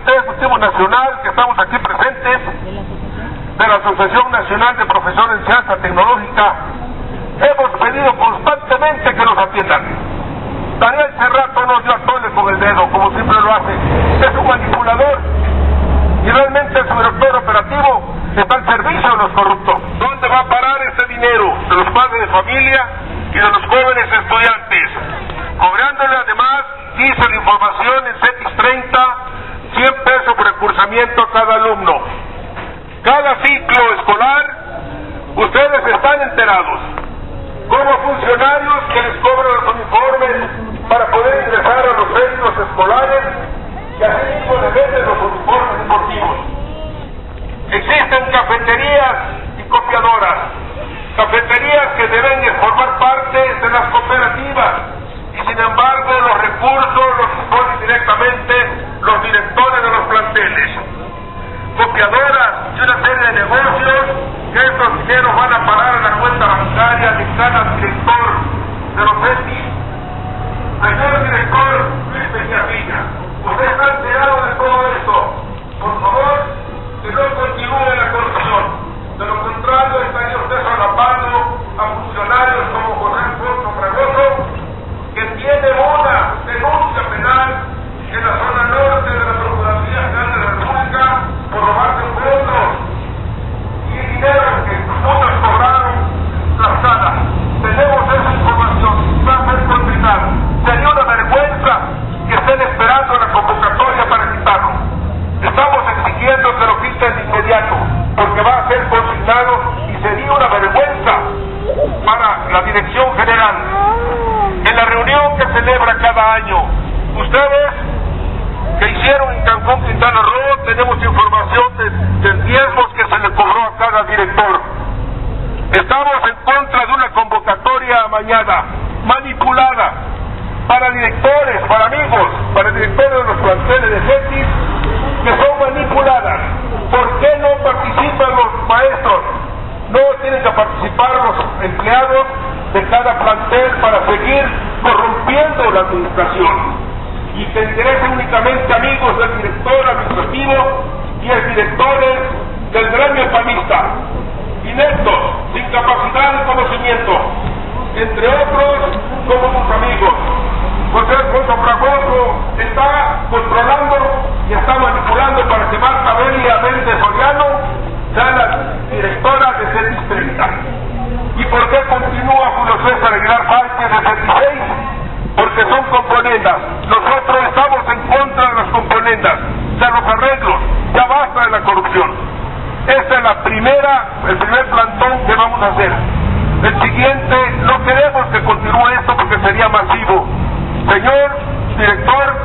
Comité Ejecutivo Nacional, que estamos aquí presentes, de la Asociación Nacional de Profesores de Enseñanza Tecnológica, hemos pedido constantemente que nos atiendan. Daniel Cerrato nos dio a tole con el dedo, como siempre lo hace. Es un manipulador y realmente su director operativo está al servicio de los corruptos. ¿Dónde va a parar ese dinero? De los padres de familia y de los jóvenes estudiantes, cobrándole además, dice la información en CETIS 30, 100 pesos por recursamiento a cada alumno. Cada ciclo escolar, ustedes están enterados, como funcionarios que les cobran los uniformes para poder ingresar a los centros escolares, y así mismo les venden los uniformes deportivos. Existen cafeterías y copiadoras, cafeterías que deben formar parte de las cooperativas, y sin embargo los recursos los disponen directamente los directores de los planteles. Copiadoras y una serie de negocios que estos dineros van a parar en la cuenta bancaria de cada director de los CETIS. Señor director Luis Peñavilla, usted está enterado de todo esto. Por favor, que no continúe la corrupción. De lo contrario, estaría usted solapando a funcionarios como José Alfonso Fragoso, que tiene una denuncia penal en la zona norte de la Procuraduría General de la República por robarse fondos y dinero que muchos cobraron las salas. Tenemos esa información, va a ser condenado. Sería una vergüenza que estén esperando la convocatoria para quitarlo. Estamos exigiendo que lo quiten de inmediato, porque va a ser consignado y sería una vergüenza para la Dirección General. En la reunión que celebra cada año, ustedes que hicieron en Cancún, Quintana Roo, tenemos información de diezmos que se le cobró a cada director. Estamos en contra de una convocatoria amañada, manipulada, para directores, para amigos, para directores de los planteles de CETIS, que son manipuladas. ¿Por qué no participan los maestros? No tienen que participar los empleados de cada plantel para seguir corrompiendo la administración, y que interese únicamente amigos del director administrativo y el directores del gremio panista, ineptos, sin capacidad y conocimiento, entre otros como sus amigos. José Alfonso Fragoso está controlando y está manipulando para que Marta Belia Méndez Soriano sea la directora de CETIS 30. ¿Y por qué continúa Julio César Aguilar Sánchez de CETIS 6? Porque son componendas. Nosotros estamos en contra de las componendas, de los arreglos. Ya basta de la corrupción. Esta es el primer plantón que vamos a hacer. El siguiente, no queremos que continúe esto porque sería masivo. Señor director,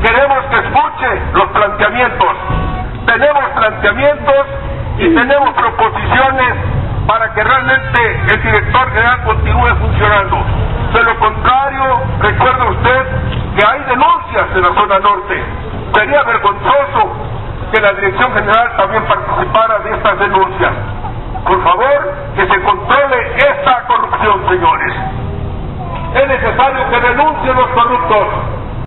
queremos que escuche los planteamientos. Tenemos planteamientos y tenemos proposiciones para que realmente el director general continúe funcionando. De lo contrario, recuerde usted que hay denuncias en la zona norte. Sería vergonzoso que la Dirección General también participara de estas denuncias. Por favor, que se controle esta corrupción, señores. Es necesario que denuncien los corruptos.